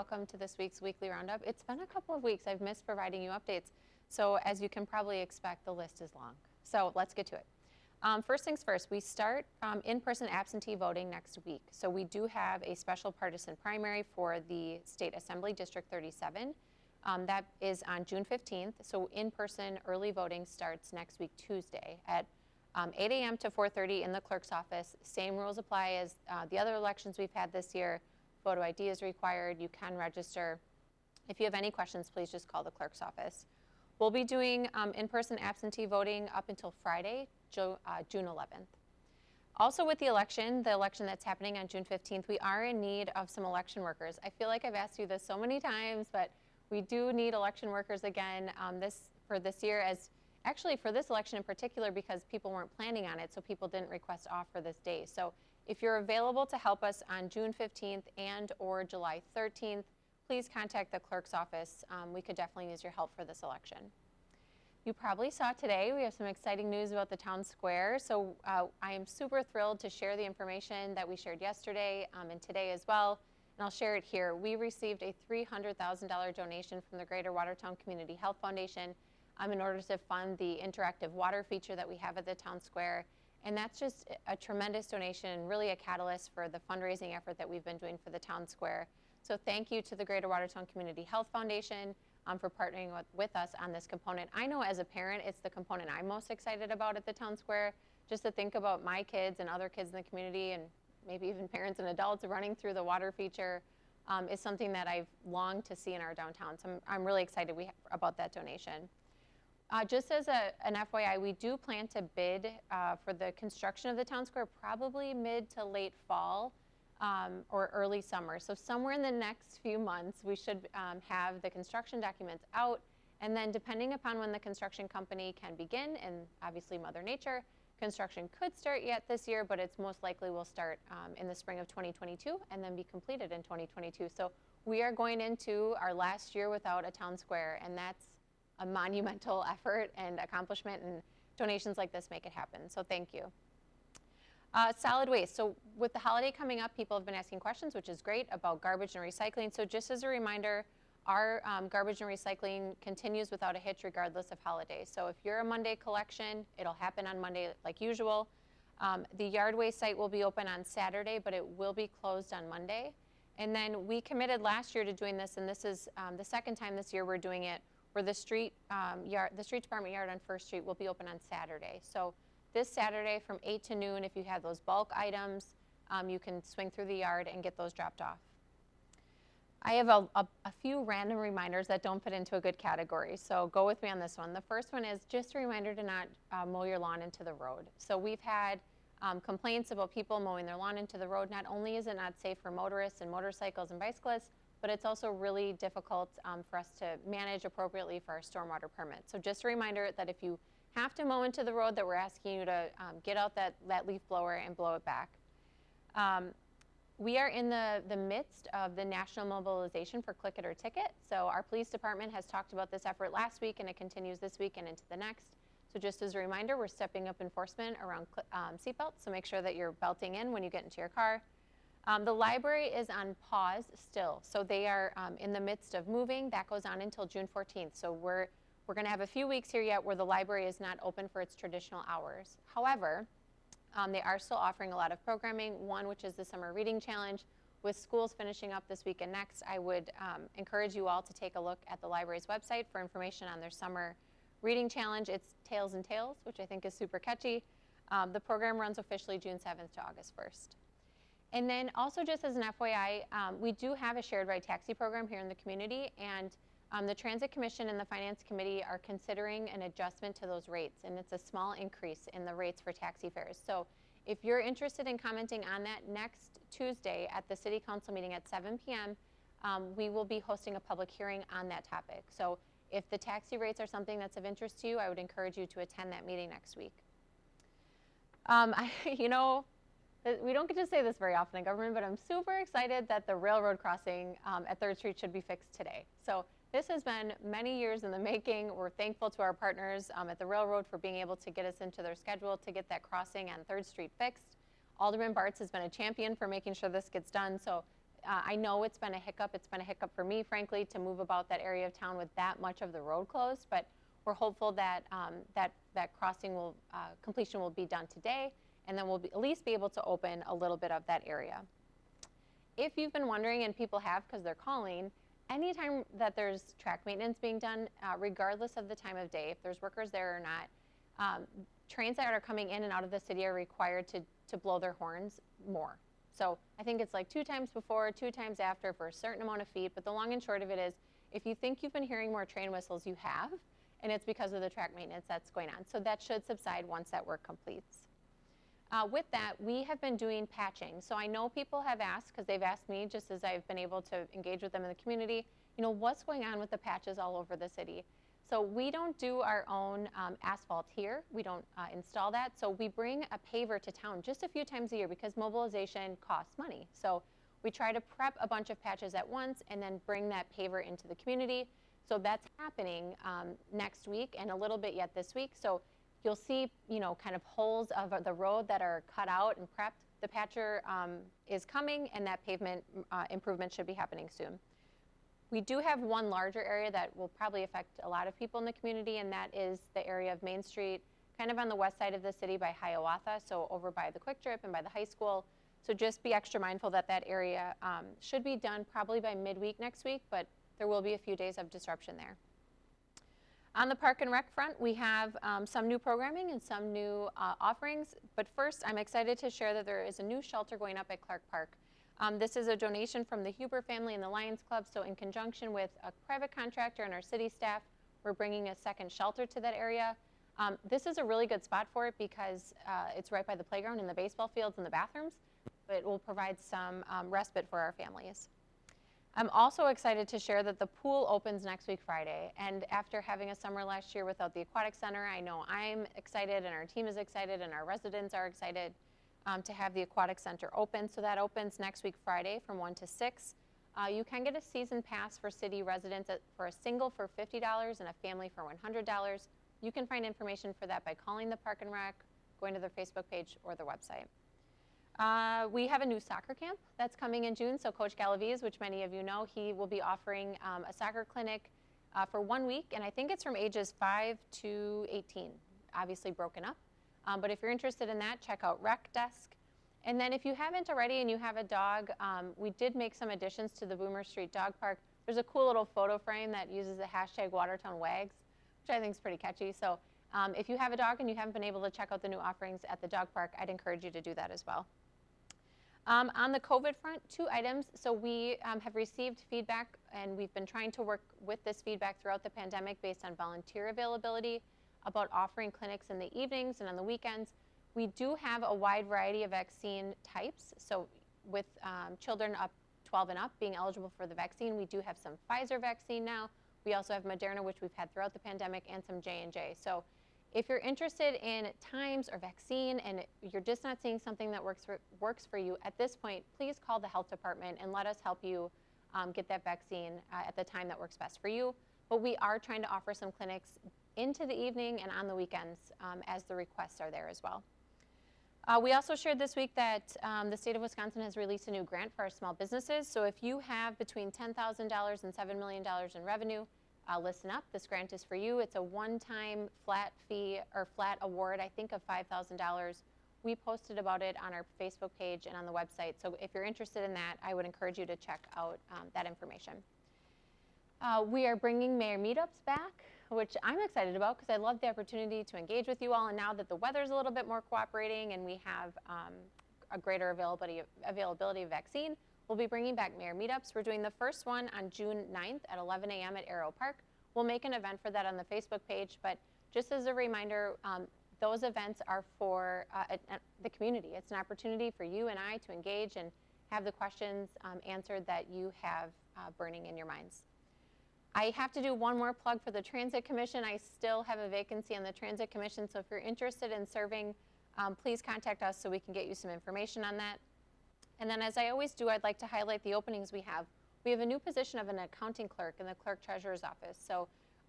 Welcome to this week's Weekly Roundup. It's been a couple of weeks. I've missed providing you updates. So as you can probably expect, the list is long. So let's get to it. First things first, we start in-person absentee voting next week. So we do have a special partisan primary for the State Assembly District 37. That is on June 15th. So in-person early voting starts next week, Tuesday at 8 a.m. to 4:30 in the clerk's office. Same rules apply as the other elections we've had this year. Photo ID is required. You can register. If you have any questions, please just call the clerk's office. We'll be doing in-person absentee voting up until Friday, June 11th. Also with the election that's happening on June 15th, we are in need of some election workers. I feel like I've asked you this so many times, but we do need election workers again for this year, actually for this election in particular, because people weren't planning on it, so people didn't request off for this day. So if you're available to help us on June 15th and or July 13th, please contact the clerk's office. We could definitely use your help for this election. You probably saw today we have some exciting news about the town square. So I am super thrilled to share the information that we shared yesterday and today as well. And I'll share it here. We received a $300,000 donation from the Greater Watertown Community Health Foundation in order to fund the interactive water feature that we have at the town square. And that's just a tremendous donation, really a catalyst for the fundraising effort that we've been doing for the town square. So thank you to the Greater Watertown Community Health Foundation for partnering with us on this component. I know as a parent, it's the component I'm most excited about at the town square, just to think about my kids and other kids in the community, and maybe even parents and adults running through the water feature is something that I've longed to see in our downtown. So I'm really excited about that donation. Just as an FYI, we do plan to bid for the construction of the town square probably mid to late fall or early summer. So somewhere in the next few months, we should have the construction documents out. And then depending upon when the construction company can begin, and obviously Mother Nature, construction could start yet this year, but it's most likely will start in the spring of 2022 and then be completed in 2022. So we are going into our last year without a town square, and that's a monumental effort and accomplishment, and donations like this make it happen. So thank you. Solid waste. So with the holiday coming up, people have been asking questions, which is great, about garbage and recycling. So just as a reminder, our garbage and recycling continues without a hitch regardless of holidays. So if you're a Monday collection, it'll happen on Monday like usual. The yard waste site will be open on Saturday, but it will be closed on Monday. And then we committed last year to doing this, and this is the second time this year we're doing it, where the street department yard on First Street will be open on Saturday. So this Saturday from 8 to noon, if you have those bulk items, you can swing through the yard and get those dropped off. I have a few random reminders that don't fit into a good category, so go with me on this one. The first one is just a reminder to not mow your lawn into the road. So we've had complaints about people mowing their lawn into the road. Not only is it not safe for motorists and motorcycles and bicyclists, but it's also really difficult for us to manage appropriately for our stormwater permit. So just a reminder that if you have to mow into the road, that we're asking you to get out that leaf blower and blow it back. We are in the midst of the national mobilization for Click It or Ticket. So our police department has talked about this effort last week, and it continues this week and into the next. So just as a reminder, we're stepping up enforcement around seatbelts, so make sure that you're belting in when you get into your car. The library is on pause still, so they are in the midst of moving. That goes on until June 14th. So we're going to have a few weeks here yet where the library is not open for its traditional hours. However, they are still offering a lot of programming, one which is the Summer Reading Challenge. With schools finishing up this week and next, I would encourage you all to take a look at the library's website for information on their Summer Reading Challenge. It's Tales and Tales, which I think is super catchy. The program runs officially June 7th to August 1st. And then also, just as an FYI, we do have a shared ride taxi program here in the community, and the Transit Commission and the Finance Committee are considering an adjustment to those rates, and it's a small increase in the rates for taxi fares. So if you're interested in commenting on that, next Tuesday at the City Council meeting at 7 p.m., we will be hosting a public hearing on that topic. So if the taxi rates are something that's of interest to you, I would encourage you to attend that meeting next week. You know, we don't get to say this very often in government, but I'm super excited that the railroad crossing at 3rd Street should be fixed today. So this has been many years in the making. We're thankful to our partners at the railroad for being able to get us into their schedule to get that crossing on 3rd Street fixed. Alderman Bartz has been a champion for making sure this gets done. So I know it's been a hiccup. It's been a hiccup for me, frankly, to move about that area of town with that much of the road closed, but we're hopeful that that crossing will, completion will be done today, and then we'll at least be able to open a little bit of that area. If you've been wondering, and people have because they're calling, anytime that there's track maintenance being done, regardless of the time of day, if there's workers there or not, trains that are coming in and out of the city are required to blow their horns more. So I think it's like 2 times before, 2 times after for a certain amount of feet, but the long and short of it is, if you think you've been hearing more train whistles, you have, and it's because of the track maintenance that's going on. So that should subside once that work completes. With that, we have been doing patching. So I know people have asked, because they've asked me, just as I've been able to engage with them in the community, you know, what's going on with the patches all over the city? So we don't do our own asphalt here. We don't install that. So we bring a paver to town just a few times a year because mobilization costs money. So we try to prep a bunch of patches at once and then bring that paver into the community. So that's happening next week and a little bit yet this week. So you'll see, you know, kind of holes of the road that are cut out and prepped. The patcher is coming, and that pavement improvement should be happening soon. We do have one larger area that will probably affect a lot of people in the community, and that is the area of Main Street, kind of on the west side of the city by Hiawatha, so over by the Quick Trip and by the high school. So just be extra mindful that that area should be done probably by midweek next week, but there will be a few days of disruption there. On the Park and Rec front, we have some new programming and some new offerings, but first I'm excited to share that there is a new shelter going up at Clark Park. This is a donation from the Huber family and the Lions Club, so in conjunction with a private contractor and our city staff, we're bringing a second shelter to that area. This is a really good spot for it because it's right by the playground and the baseball fields and the bathrooms, but it will provide some respite for our families. I'm also excited to share that the pool opens next week Friday, and after having a summer last year without the Aquatic Center, I know I'm excited and our team is excited and our residents are excited to have the Aquatic Center open. So that opens next week Friday from 1 to 6. You can get a season pass for city residents for a single for $50 and a family for $100. You can find information for that by calling the Park and Rec, going to their Facebook page or their website. We have a new soccer camp that's coming in June. So Coach Galaviz, which many of you know, he will be offering a soccer clinic for 1 week, and I think it's from ages 5 to 18, obviously broken up. But if you're interested in that, check out Rec Desk. And then if you haven't already and you have a dog, we did make some additions to the Boomer Street Dog Park. There's a cool little photo frame that uses the hashtag Watertown Wags, which I think is pretty catchy. So if you have a dog and you haven't been able to check out the new offerings at the dog park, I'd encourage you to do that as well. On the COVID front, 2 items. So we have received feedback, and we've been trying to work with this feedback throughout the pandemic based on volunteer availability about offering clinics in the evenings and on the weekends. We do have a wide variety of vaccine types. So with children up 12 and up being eligible for the vaccine, we do have some Pfizer vaccine now. We also have Moderna, which we've had throughout the pandemic, and some J&J. So if you're interested in times or vaccine and you're just not seeing something that works for you at this point, please call the health department and let us help you get that vaccine at the time that works best for you. But we are trying to offer some clinics into the evening and on the weekends as the requests are there as well. We also shared this week that the state of Wisconsin has released a new grant for our small businesses. So if you have between $10,000 and $7 million in revenue, listen up, this grant is for you. It's a one-time flat fee or flat award, I think of $5,000. We posted about it on our Facebook page and on the website. So if you're interested in that, I would encourage you to check out that information. We are bringing Mayor Meetups back, which I'm excited about because I love the opportunity to engage with you all. And now that the weather's a little bit more cooperating and we have a greater availability of vaccine, we'll be bringing back Mayor Meetups. We're doing the first one on June 9th at 11 a.m. at Arrow Park. We'll make an event for that on the Facebook page, but just as a reminder, those events are for the community. It's an opportunity for you and I to engage and have the questions answered that you have burning in your minds. I have to do one more plug for the Transit Commission. I still have a vacancy on the Transit Commission, so if you're interested in serving, please contact us so we can get you some information on that. And then as I always do, I'd like to highlight the openings we have. We have a new position of an accounting clerk in the clerk treasurer's office. So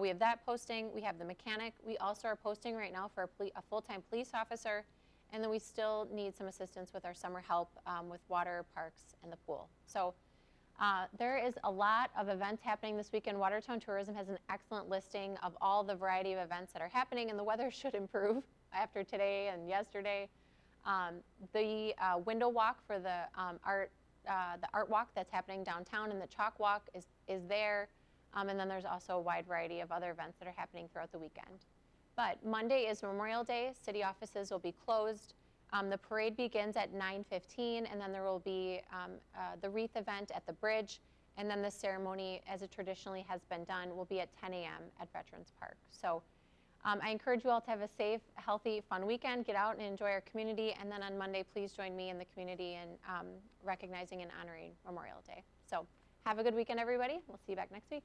we have that posting. We have the mechanic. We also are posting right now for a full-time police officer. And then we still need some assistance with our summer help with water, parks, and the pool. So There is a lot of events happening this weekend. Watertown Tourism has an excellent listing of all the variety of events that are happening, and the weather should improve after today and yesterday. The window walk for the art walk that's happening downtown, and the chalk walk is there. And then there's also a wide variety of other events that are happening throughout the weekend. But Monday is Memorial Day. City offices will be closed. The parade begins at 9:15, and then there will be the wreath event at the bridge, and then the ceremony, as it traditionally has been done, will be at 10 a.m. at Veterans Park. So I encourage you all to have a safe, healthy, fun weekend. Get out and enjoy our community, and then on Monday, please join me in the community in recognizing and honoring Memorial Day. So have a good weekend, everybody. We'll see you back next week.